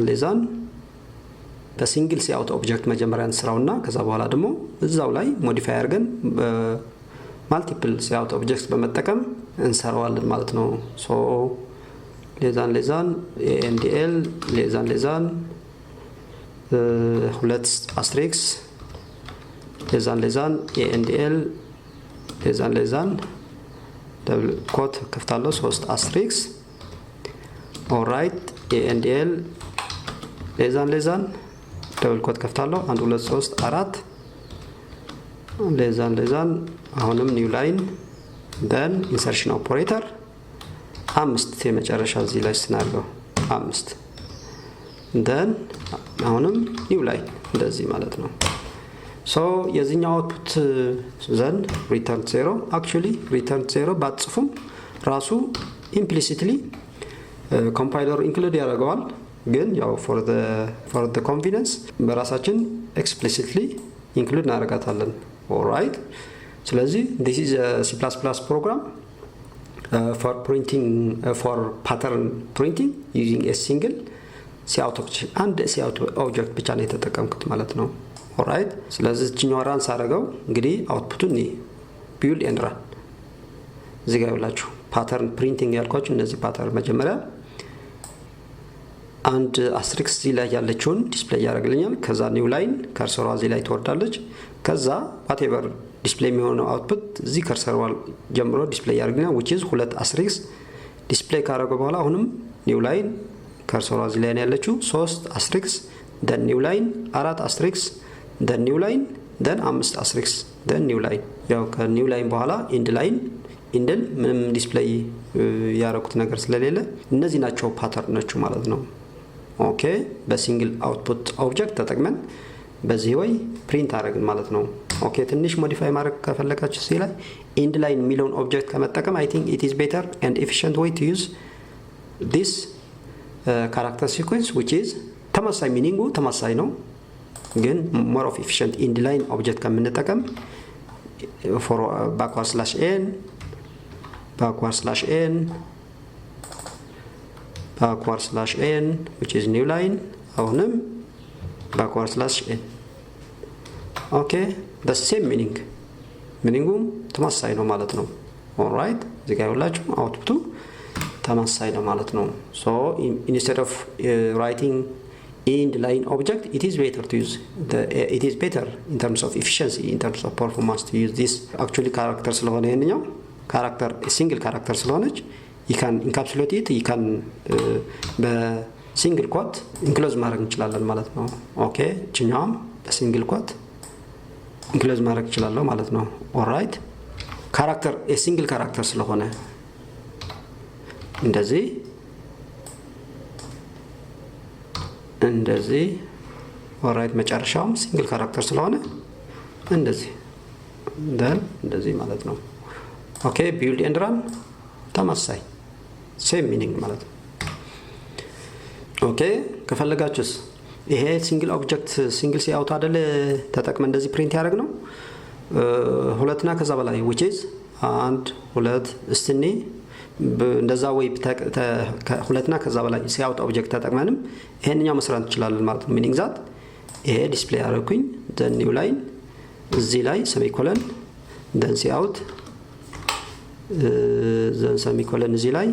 ሌዛን በሲንግል ሲአውት ኦብጀክት መጀመሪያ እንስራውና ከዛ በኋላ ደግሞ እዛው ላይ ሞዲፋይ አድርገን በማልቲፕል ሲአውት ኦብጀክትስ በመጠቀም እንሰራዋለን ማለት ነው ሶ ሌዛን ANDL ሌዛን ሁለት አስትሪክስ ሌዛን ANDL ሌዛን ደብል ኮት ከፍታለሁ 3 አስትሪክስ ኦልራይት ANDL ሌዛን ደብል ኮት ከፍታለሁ 1 2 3 4 ሌዛን አሁንም ኒው ላይን then insertion operator 5 የመጨረሻ እዚህ ላይ ስናደርገው 5 then አሁንም ኒው ላይን እንደዚህ ማለት ነው ሶ የዚህኛው አውትፑት ዘንድ return 0 actually return 0 ባጽፉም ራሱ implicitly compiler include ያደርገዋል ግን ያው for the convenience በራሳችን explicitly include እናደርጋታለን alright ስለዚህ this is a C++ program for printing for pattern printing using a single cout object and cout object ብቻ ነው የተጠቀምኩት ማለት ነው alright ስለዚህ እቺኛው ራን ሳረጋው እንግዲህ አውትፑቱን build and run እዚህ ጋር ያላችሁ pattern printing ያልኳችሁ እነዚህ pattern መጀመሪያ አንድ አስትሪክስ እዚህ ላይ ያለችውን ዲስፕሌይ ያደርግልኛል ከዛ ኒው ላይን ከርሰሯ እዚህ ላይ ትወርዳለች ከዛ whatever ዲስፕሌይ የሚሆነው አውትፑት እዚህ ከርሰሯ ጀምሮ ዲስፕሌይ ያደርግልኛል which is ሁለት አስትሪክስ ዲስፕሌይ ካደረገ በኋላ አሁንም ኒው ላይን ከርሰሯ እዚህ ላይ ያለችው 3 አስትሪክስ then ኒው ላይን 4 አስትሪክስ then ኒው ላይን then 5 አስትሪክስ then ኒው ላይን ያው ከኒው ላይን በኋላ ኢንድ ላይን ኢንድል ምንም ዲስፕሌይ ያደረኩት ነገር ስለሌለ እነዚህ ናቸው ፓተርኖቹ ማለት ነው ኦኬ በሲንግል አውትፑት ኦብጀክት ተጠቅመን በዚህ ወይ ፕሪንት አደረግን ማለት ነው ኦኬ ትንሽ ሞዲፋይ ማድረግ ከፈለጋችሁ እዚህ ላይ ኢንድ ላይን የሚለውን ኦብጀክት ከመጠቀም I think it is better and efficient way to use this character sequence which is ተመሳሳይ ሚኒንጉ ተመሳሳይ ነው ግን more of efficient ኢንድ ላይን ኦብጀክት ከምንጠቀም for /n /n which is new line አሁንም /n okay the same meaningum ተመሳሳይ ነው ማለት ነው alright እዚህ ጋር ያላችሁ አውትፑቱ ተመሳሳይ ነው ማለት ነው so instead of writing end line object it is better in terms of efficiency in terms of performance to use this actually character ስለሆነ ይሄንኛው character a single character ስለሆነች you can encapsulate it you can በሲንግል ኮት ኢንክሎዝ ማድረግ እንችላለን ማለት ነው ኦኬ እኛም በሲንግል ኮት ኢንክሎዝ ማድረግ እንችላለን ማለት ነው ኦልራይት character a single character ስለሆነ እንደዚህ ኦልራይት መጨረሻውም ሲንግል ካራክተር ስለሆነ እንደዚህ ማለት ነው ኦኬ ቢልድ ኤንድ ራን ተመሳሳይ ሴም ሚኒንግ ማለት ነው ኦኬ ከፈለጋችሁስ ይሄ ሲንግል ኦብጀክት ሲንግል ሲአውት አይደለ ተጠቅመን እንደዚህ ፕሪንት ያደርግ ነው ሁለትና ከዛ በላይ which is 1 2 እስቲኒ እንደዛ ወይ ሁለትና ከዛ በላይ ሲአውት ኦብጀክት ተጠቅመንም ይሄንኛው መስራት እንችላለን ማለት ነው ሚኒንግ ዛት ይሄ ዲስፕሌይ አደረኩኝ then new line እዚህ ላይ semicolon then cout then semicolon እዚህ ላይ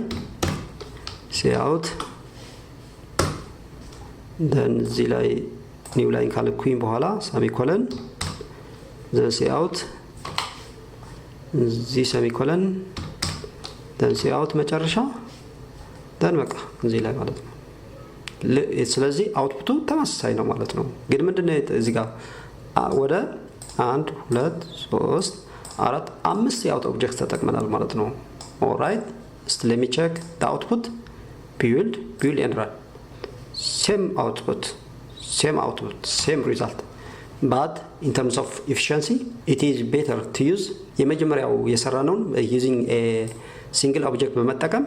cout then እዚህ ላይ new line ካልኩኝ በኋላ semicolon then cout እዚህ semicolon then cout መጨረሻ then በቃ እዚህ ላይ ማለት ነው ስለዚህ አውትፑቱ ተመሳሳይ ነው ማለት ነው ግን ምንድነው እዚህ ጋር ወደ 1 2 3 4 5 የአውት ኦብጀክት ተጠቅመናል ማለት ነው ኦልራይት let me check the output build and run same output same result but in terms of efficiency it is better to use የመጀመሪያው የሰራነው using a single object በመጠቀም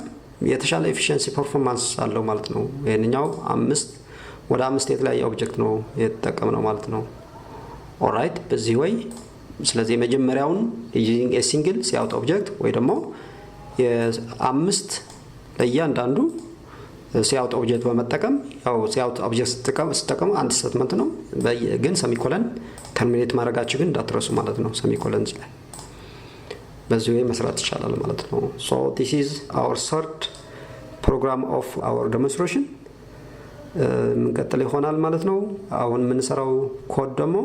የተሻለ efficiency performance አለው ማለት ነው የኛው 5 ወደ 5 የተለያየ ኦብጀክት ነው የተጠቀምነው ማለት ነው ኦልራይት በዚህ ወይ ስለዚህ መጀመሪያውን using a single cout object ወይ ደግሞ የአምስት ለእያንዳንዱ cout object በመጠቀም ያው cout object ስትጠቀሙ አንድ ስቴትመንት ነው ግን ሰሚኮለን ተርሚኔት ማድረጋችሁ ግን እንዳትረሱ ማለት ነው ሰሚኮለን ላይ በዚህ ወይ መስራት ይቻላል ማለት ነው so this is our third program of our demonstration እንቀጥል ይሆናል ማለት ነው አሁን የምንሰራው ኮድ ደግሞ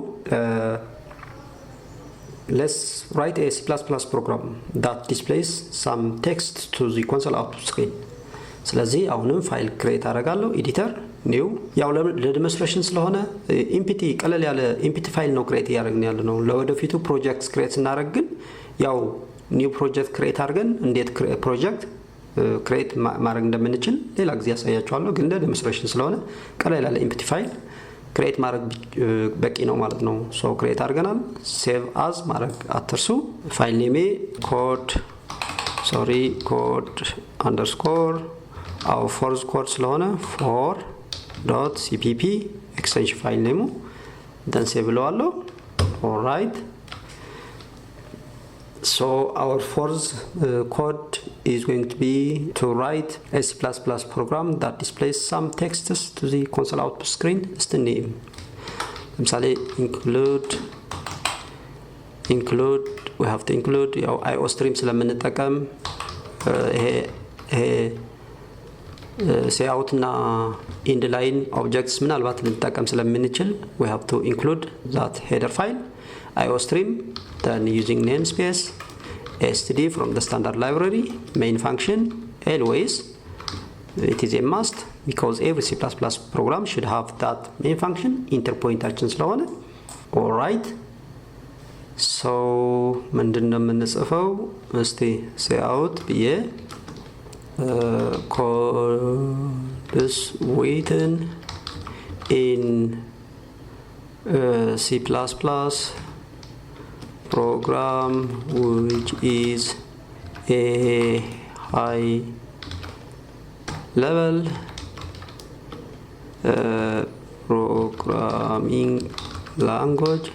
let's write a C++ program that displays some text to the console output screen ስለዚህ አሁንም ፋይል ክሬት አደርጋለሁ ኤዲተር ኒው ያው ለዲሞንስትሬሽን ስለሆነ ኢምፒቲ ቀለል ያለ ኢምፒቲ ፋይል ነው ክሬት ያደርግን ያለ ነው ለወደፊቱ ፕሮጀክት ክሬት እናደርግ ግን ያው ኒው ፕሮጀክት ክሬት አድርገን እንዴት ፕሮጀክት ክሬት ማድረግ እንደምንችል ሌላ ጊዜ ያሳያችኋለሁ ግን ለዲሞንስትሬሽን ስለሆነ ቀለል ያለ ኢምፒቲ ፋይል ክሬት ማድረግ በቂ ነው ማለት ነው ሶ ክሬት አድርገናል ሴቭ አዝ ማድረግ አትርሱ ፋይል ኔም ኮድ our fourth code ስለሆነ for.cpp extension file name then save ብለዋለሁ all right so our fourth code is going to be to write a C++ program that displays some texts to the console output screen is the name ለምሳሌ include we have to include IO stream ስለምንጠቀም ይሄ cout እና end line objects ምናልባት ልንጠቀም ስለምንችል we have to include that header file IO stream then using namespace std from the standard library main function always it is a must because every C++ program should have that main function interpointaችን ስለሆነ all right so ምንድነው የምንጽፈው እስቲ cout ብዬ codes written in C++ program which is a high level programming language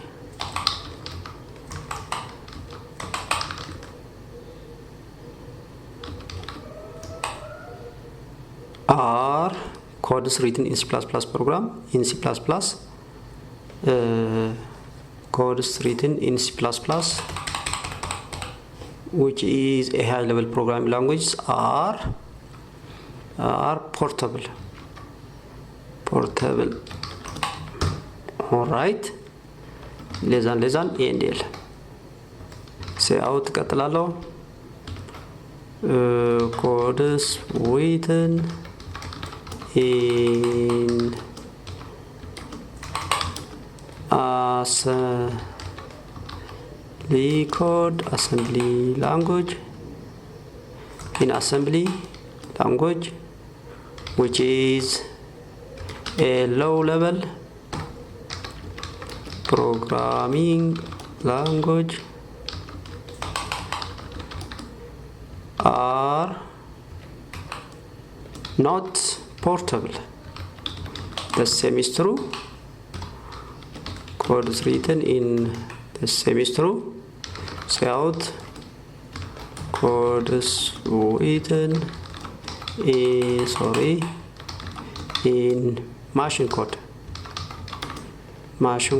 are codes written in C++ program in C++ codes written in C++ which is a high level programming language are portable all right lezan endl cout ቀጥላለሁ codes written in assembly code assembly language which is a low level programming language are not portable the same is true code is written in the same is true cout code is written in machine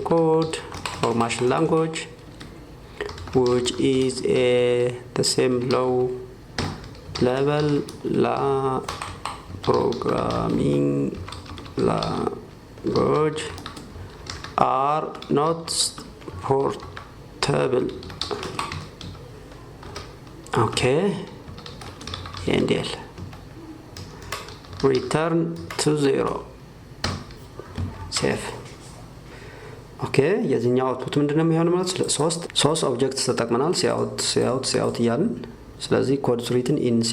code or machine language which is the same low level programming language are not portable okay endl return to 0 save okay የዚህኛው አውትፑት ምንድነው የሚሆነው ማለት ሶስት ኦብጀክትስ ተጠቅመናል cout እያልን ስለዚህ codes written in C++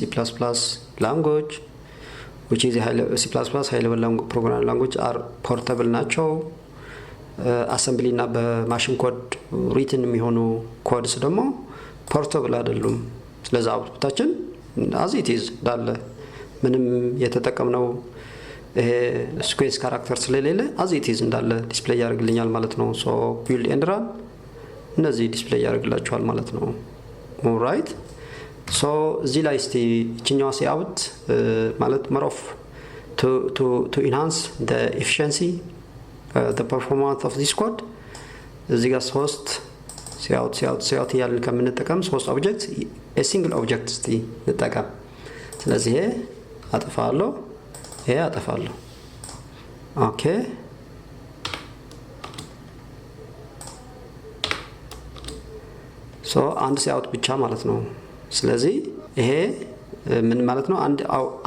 language which is C++ high level programming language are portable ናቸው assembly እና በማሽን ኮድ written የሚሆኑ ኮድስ ደግሞ portable አይደሉም ስለዚህ አውትፑታችን as it is ዳለ ምንም የተጠቀምነው ስኩዌስ ካራክተር ስለሌለ as it is እንዳለ ዲስፕሌይ ያደርግልኛል ማለት ነው so build and run እነዚህ ዲስፕሌይ ያደርግላችኋል ማለት ነው። ኦልራይት ሶ እዚህ ላይ እስቲ እችኛዋ ሲአውት ማለት መሮፍ to enhance the efficiency the performance of this code እዚህ ጋር ሶስት ሲአውት ያልን ከምንጠቀም ሶስት ኦብጀክት a single object እስቲ እንጠቀም። ስለዚህ ይሄ አጠፋለሁ፣ ይሄ አጠፋለሁ። ኦኬ ሶ አንድ ሲአውት ብቻ ማለት ነው። ስለዚህ ይሄ ምን ማለት ነው?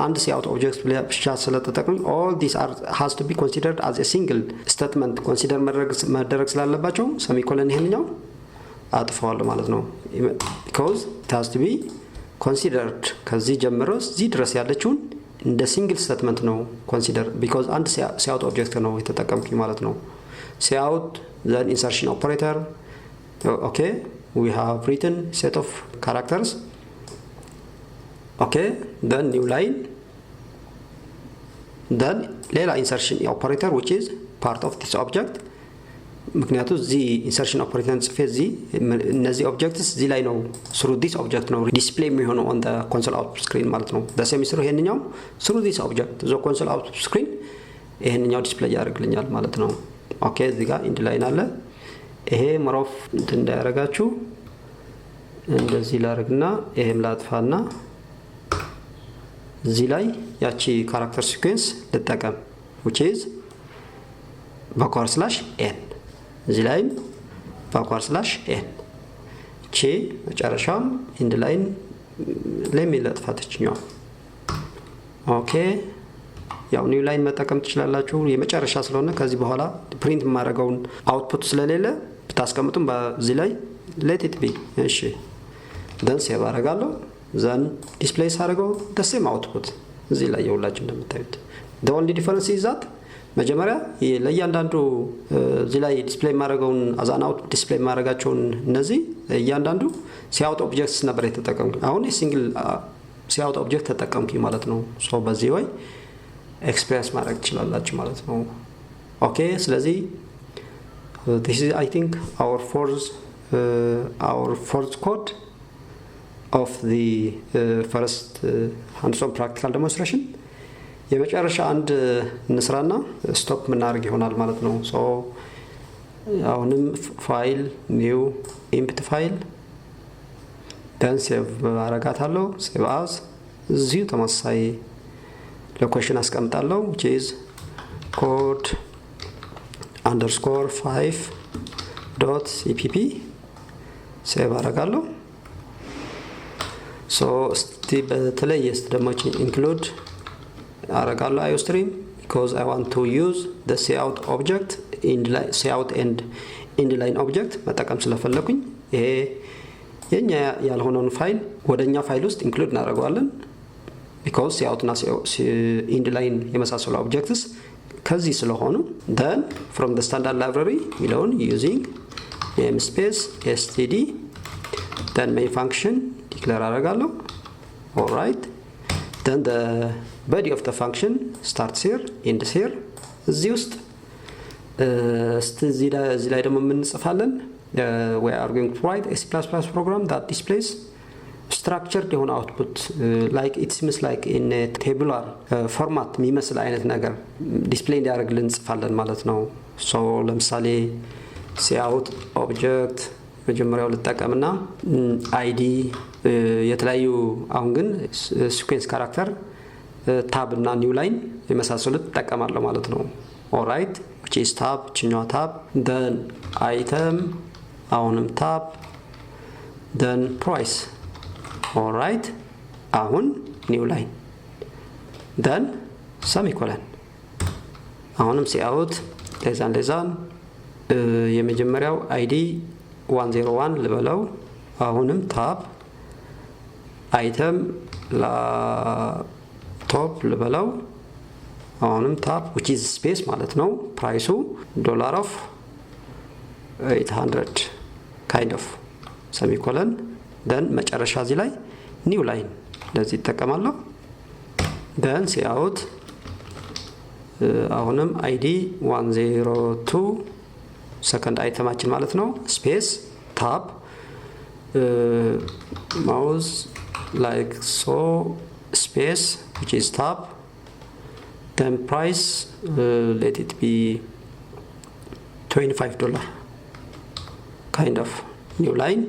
አንድ ሲአውት ኦብጀክት ብቻ ስለተጠቅም all these has to be considered as a single statement consider መደረግ ስላለባቸው ሰሚኮለን ይሄንኛው አጥፋዋለሁ ማለት ነው። because it has to be considered ከዚህ ጀምሮ እዚህ ድረስ ያለችውን እንደ ሲንግል ስቴትመንት ነው ኮንሲደር because አንድ ሲአውት ኦብጀክት ነው የተጠቀምኩኝ ማለት ነው። ሲአውት then insertion operator okay we have written set of characters okay then new line then ሌላ insertion operator which is part of this object ምክንያቱም እዚህ insertion operator ጽፌ እዚህ እነዚህ ኦብጀክትስ እዚህ ላይ ነው through this object ነው ዲስፕሌይ የሚሆነው on the console output screen ማለት ነው። በሰሚ ስሩ ይሄንኛው through this object the console output screen ይሄንኛው ዲስፕሌይ ያደርግልኛል ማለት ነው። ኦኬ እዚህ ጋር ኢንድ ላይን አለ። ይሄ መሮፍ እንዳያረጋችሁ እንደዚህ ላርግና ይሄም ላጥፋና እዚህ ላይ ያቺ ካራክተር ሲኩዌንስ ልጠቀም which is /n እዚህ ላይ /n እቺ መጨረሻም ኢንድ ላይን ለሚለጥፋትችኛው ኦኬ ያው ኒው ላይን መጠቀም ትችላላችሁ። የመጨረሻ ስለሆነ ከዚህ በኋላ ፕሪንት ማድረጋውን አውትፑት ስለሌለ ብታስቀምጡም በዚህ ላይ let it be እሺ then ሴቭ አደርጋለሁ then display ሳደርገው the same output እዚህ ላይ የሁላችሁ እንደምታዩት the only difference is that መጀመሪያ ለእያንዳንዱ እዚህ ላይ ዲስፕሌይ ማድረጋውን አዛን አውት ዲስፕሌይ ማድረጋቸውን እነዚህ እያንዳንዱ ሲአውት ኦብጀክትስ ነበር የተጠቀምኩኝ። አሁን ሲንግል ሲአውት ኦብጀክት ተጠቀምኩኝ ማለት ነው። ሶ በዚህ ወይ ኤክስፒሪየንስ ማድረግ ትችላላችሁ ማለት ነው። ኦኬ ስለዚህ this is I think our fourth code of the first hands-on practical demonstration የመጨረሻ አንድ እንስራና ስቶፕ ምናርግ ይሆናል ማለት ነው። ሶ አሁንም ፋይል ኒው ኢምፕቲ ፋይል then ሴቭ አረጋታለሁ ሴቭ አዝ እዚሁ ተመሳሳይ ሎኬሽን አስቀምጣለሁ which is code_5.cpp ሴቭ አረጋለሁ። ሶ እስቲ በተለየስ ደግሞ ኢንክሉድ አረጋለሁ IOStream because I want to use the cout object cout and inline object መጠቀም ስለፈለኩኝ ይሄ የኛ ያልሆነውን ፋይል ወደኛ ፋይል ውስጥ ኢንክሉድ እናደርገዋለን because cout እና inline የመሳሰሉ objects ከዚህ ስለሆኑ then from the standard library ሚለውን using namespace std then main function declare አረጋለሁ all right then the body of the function starts here ends here እዚህ ውስጥ እዚህ ላይ ደግሞ ምን እንጽፋለን we are going to write a C++ program that displays structured የሆነ output like it seems like in a tabular format የሚመስል አይነት ነገር ዲስፕሌይ እንዲያደርግልን እንጽፋለን ማለት ነው። ሶ ለምሳሌ cout object መጀመሪያው ልጠቀምና id የተለያዩ አሁን ግን ሲኩዌንስ ካራክተር tab እና new line የመሳሰሉት ተጠቀማለሁ ማለት ነው። ኦልራይት which is tab ችኛዋ tab then item አሁንም tab then price ኦልራይት አሁን new line then semicolon አሁንም cout ለዛን የመጀመሪያው id 101 ልበለው አሁንም tab item ቶፕ ልበለው አሁንም tab which is space ማለት ነው። ፕራይሱ $800 kind of semicolon then መጨረሻ እዚህ ላይ new line ለዚህ ተጠቀማለሁ then cout አሁንም id 102 second አይተማችን ማለት ነው ስፔስ tab, mouse like so, space, which is tab, then price, let it be $25, kind of new line,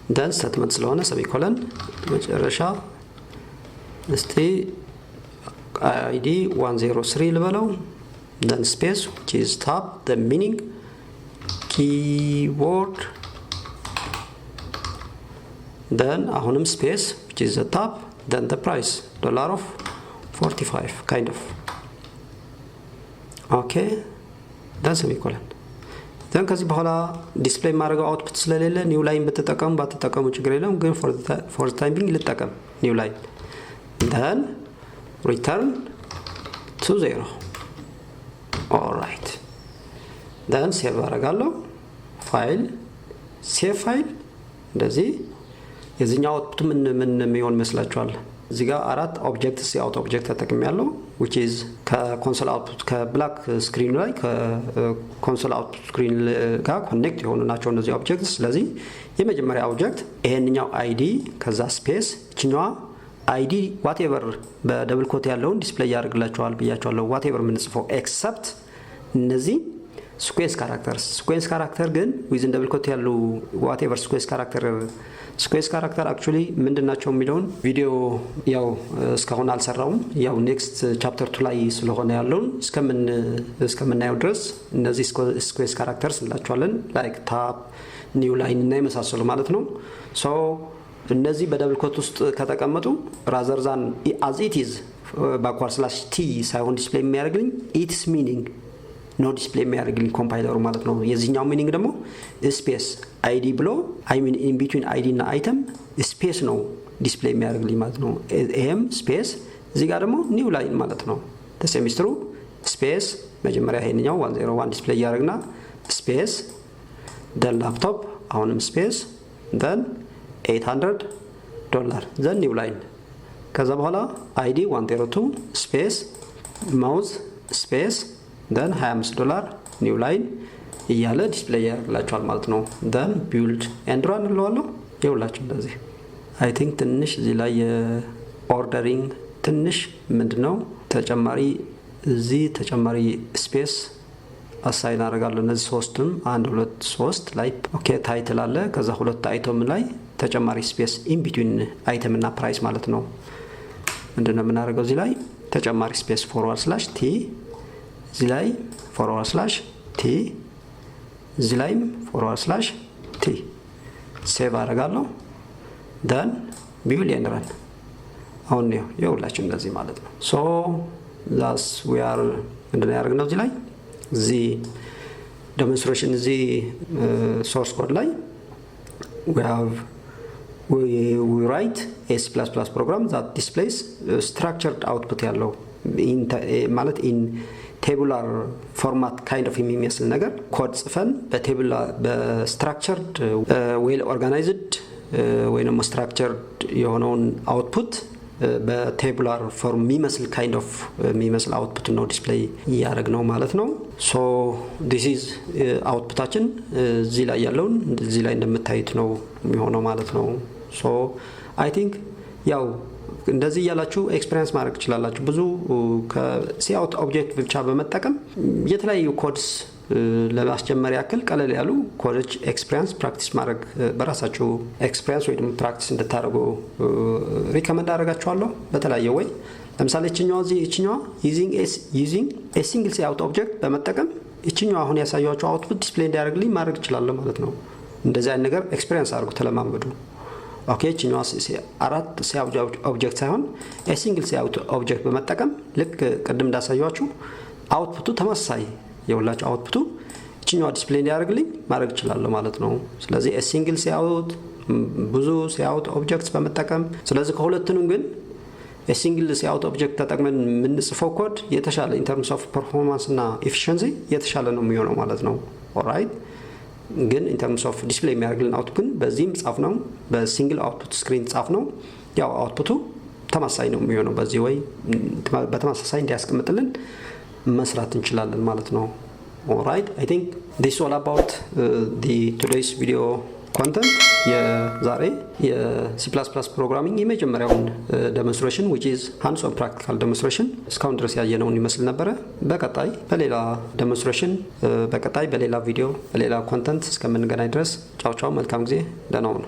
then statement ስለሆነ semicolon መጨረሻ እስቲ id 103 ልበለው, then space, which is tab, the meaning, keyword, then አሁንም space, which is the tab, then the price $45, kind of. okay, then semicolon. then ከዚህ በኋላ ዲስፕሌይ ማድረገው አውትፑት ስለሌለ ኒው ላይን በተጠቀሙ ባትጠቀሙ ችግር የለም፣ ግን for the time being ልጠቀም ኒው ላይን። then return to 0. alright, then ሴቭ አደርጋለሁ። ፋይል ሴቭ ፋይል እንደዚህ። የዚህኛው አውትፑት ምን የሚሆን መስላችኋል? እዚህ ጋር 4 ኦብጀክትስ የአውት ኦብጀክት ተጠቅሜያለሁ which is ከኮንሶል አውትፑት ከብላክ ስክሪኑ ላይ ከኮንሶል አውትፑት ስክሪን ጋር ኮኔክት የሆኑ ናቸው እነዚህ ኦብጀክትስ። ስለዚህ የመጀመሪያ ኦብጀክት ይሄንኛው አይዲ ከዛ ስፔስ እችኛዋ አይዲ ዋትኤቨር በደብል ኮት ያለውን ዲስፕሌይ ያደርግላችኋል ብያችኋለሁ። ዋትኤቨር የምንጽፈው ኤክሰፕት እነዚህ ስኩዌንስ ካራክተር ግን ዊዝን ደብል ኮት ያሉ ዋትኤቨር ስኩዌንስ ካራክተር አክቹሊ ምንድናቸው የሚለውን ቪዲዮ ያው እስካሁን አልሰራውም። ያው ኔክስት ቻፕተር 2 ላይ ስለሆነ ያለውን እስከምናየው ድረስ እነዚህ ስኩዌንስ ካራክተርስ እንላቸዋለን። ላይክ ታብ፣ ኒው ላይን እና የመሳሰሉ ማለት ነው። ሶ እነዚህ በደብል ኮት ውስጥ ከተቀመጡ ራዘር ዛን as it is /t ሳይሆን ዲስፕሌይ የሚያደርግልኝ ኢትስ ሚኒንግ ኖ ዲስፕሌይ የሚያደርግልኝ ኮምፓይለሩ ማለት ነው። የዚህኛው ሚኒንግ ደግሞ ስፔስ አይዲ ብሎ አይ ሚን ኢን ቢትዊን አይዲ እና አይተም ስፔስ ነው ዲስፕሌይ የሚያደርግልኝ ማለት ነው። ይሄም ስፔስ እዚህ ጋር ደግሞ ኒው ላይን ማለት ነው። ተሰሚስትሩ ስፔስ መጀመሪያ ይሄንኛው 101 ዲስፕሌይ ያደርግና ስፔስ ደን ላፕቶፕ አሁንም ስፔስ ደን $800 ዘን ኒው ላይን ከዛ በኋላ አይዲ 102 ስፔስ ማውዝ ስፔስ then $25 ኒው ላይን እያለ ዲስፕሌይ ያደርግላችኋል ማለት ነው። then build and run እንለዋለሁ። ይኸውላችሁ እንደዚህ አይ ቲንክ ትንሽ እዚህ ላይ ኦርደሪንግ ትንሽ ምንድነው ተጨማሪ ስፔስ አሳይን አደርጋለሁ። እነዚህ ሶስቱም 1 2 3 ላይ ኦኬ ታይትል አለ። ከዛ ሁለት አይተም ላይ ተጨማሪ ስፔስ ኢን ቢትዊን አይተም እና ፕራይስ ማለት ነው። ምንድነው የምናደርገው እዚህ ላይ ተጨማሪ ስፔስ /t እዚህ ላይ /t እዚህ ላይም /t ሴቭ አደርጋለሁ። then build and run አሁን ነው ይኸውላችሁ እንደዚህ ማለት ነው። so thus we are እንደዚህ ያደርግነው እዚህ ላይ እዚህ ዴሞንስትሬሽን እዚህ ሶርስ ኮድ ላይ we write a C++ program that displays structured output ያለው ማለት in tabular format kind of የሚመስል ነገር ኮድ ጽፈን በስትራክቸርድ ዌል ኦርጋናይዝድ ወይንም ስትራክቸርድ የሆነውን አውትፑት በቴቡላር ፎርም የሚመስል kind of የሚመስል አውትፑት ነው ዲስፕሌይ ያደረግነው ማለት ነው። ሶ this is አውትፑታችን እዚህ ላይ ያለውን እዚህ ላይ እንደምታዩት ነው የሚሆነው ማለት ነው። ሶ አይ ቲንክ ያው እንደዚህ ያላችሁ ኤክስፒሪየንስ ማድረግ ትችላላችሁ። ብዙ ከሲአውት ኦብጀክት ብቻ በመጠቀም የተለያዩ ኮድስ ለማስጀመሪያ ያክል ቀለል ያሉ ኮሌጅ ኤክስፒሪየንስ ፕራክቲስ ማድረግ በራሳችሁ ኤክስፒሪየንስ ወይ ደግሞ ፕራክቲስ እንድታደርጉ ሪከመንድ አደርጋችኋለሁ በተለያየ ወይ። ለምሳሌ እቺኛዋ ዩዚንግ ኤ ሲንግል ሲአውት ኦብጀክት በመጠቀም እቺኛዋ አሁን ያሳያችሁ አውትፑት ዲስፕሌይ እንዲያደርግልኝ ማድረግ እችላለሁ ማለት ነው። እንደዚህ አይነት ነገር ኤክስፒሪየንስ አድርጉ፣ ተለማመዱ። ኦኬ እቺኛዋ አራት ሲአውት ኦብጀክት ሳይሆን ኤ ሲንግል ሲአውት ኦብጀክት በመጠቀም ልክ ቅድም እንዳሳያችሁ አውትፑቱ ተመሳሳይ የሁላችሁ አውትፑቱ እቺኛዋ ዲስፕሌይ እንዲያደርግልኝ ማድረግ እችላለሁ ማለት ነው። ስለዚህ ኤ ሲንግል ሲአውት ብዙ ሲአውት ኦብጀክትስ በመጠቀም ስለዚህ ከሁለቱንም ግን ኤ ሲንግል ሲአውት ኦብጀክት ተጠቅመን የምንጽፈው ኮድ የተሻለ ኢን ተርምስ ኦፍ ፐርፎርማንስ እና ኤፊሺየንሲ የተሻለ ነው የሚሆነው ማለት ነው። ኦልራይት ግን ኢን ተርምስ ኦፍ ዲስፕሌይ የሚያደርግልን አውትፑት ግን በዚህም ጻፍ ነው በሲንግል አውትፑት ስክሪን ጻፍ ነው ያው አውትፑቱ ተመሳሳይ ነው የሚሆነው። በዚህ ወይ በተመሳሳይ እንዲያስቀምጥልን መስራት እንችላለን ማለት ነው። Alright, I think this is all about the today's video content. የዛሬ የሲ++ ፕሮግራሚንግ የመጀመሪያውን ዴሞንስትሬሽን which is hands on practical demonstration እስካሁን ድረስ ያየነውን ይመስል ነበረ። በቀጣይ በሌላ ዴሞንስትሬሽን በቀጣይ በሌላ ቪዲዮ በሌላ ኮንተንት እስከምንገናኝ ድረስ ቻው ቻው፣ መልካም ጊዜ፣ ደህና ሁኑ።